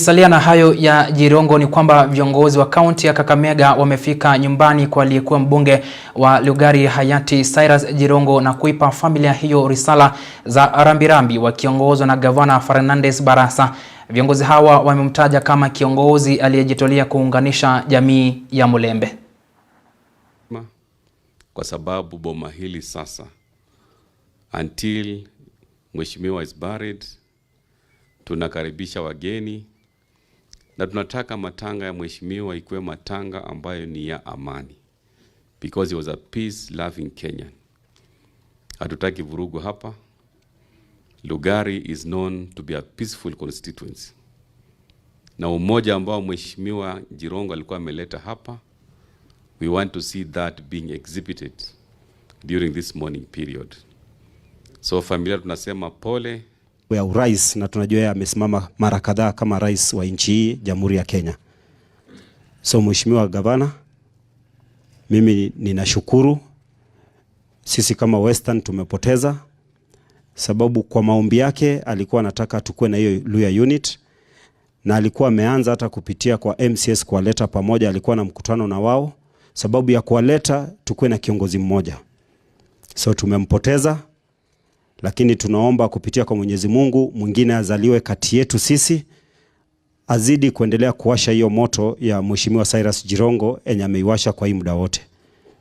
Tukisalia na hayo ya Jirongo ni kwamba viongozi wa kaunti ya Kakamega wamefika nyumbani kwa aliyekuwa mbunge wa Lugari hayati Cyrus Jirongo na kuipa familia hiyo risala za rambirambi wakiongozwa na Gavana Fernandes Barasa. Viongozi hawa wamemtaja kama kiongozi aliyejitolea kuunganisha jamii ya Mulembe. Kwa sababu boma hili sasa until mheshimiwa is buried, tunakaribisha wageni na tunataka matanga ya mheshimiwa ikuwe matanga ambayo ni ya amani, because he was a peace loving Kenyan. Hatutaki vurugu hapa. Lugari is known to be a peaceful constituency, na umoja ambao mheshimiwa Jirongo alikuwa ameleta hapa, we want to see that being exhibited during this morning period. So familia tunasema pole ya urais, na tunajua yeye amesimama mara kadhaa kama rais wa nchi hii, Jamhuri ya Kenya. So mheshimiwa gavana, mimi ninashukuru. Sisi kama Western tumepoteza, sababu kwa maombi yake alikuwa anataka tukue na hiyo Luhya unit, na alikuwa ameanza hata kupitia kwa MCS kuwaleta pamoja, alikuwa na mkutano na wao sababu ya kuwaleta tukue na kiongozi mmoja. So tumempoteza, lakini tunaomba kupitia kwa Mwenyezi Mungu mwingine azaliwe kati yetu sisi, azidi kuendelea kuwasha hiyo moto ya mheshimiwa Cyrus Jirongo enye ameiwasha kwa hii muda wote.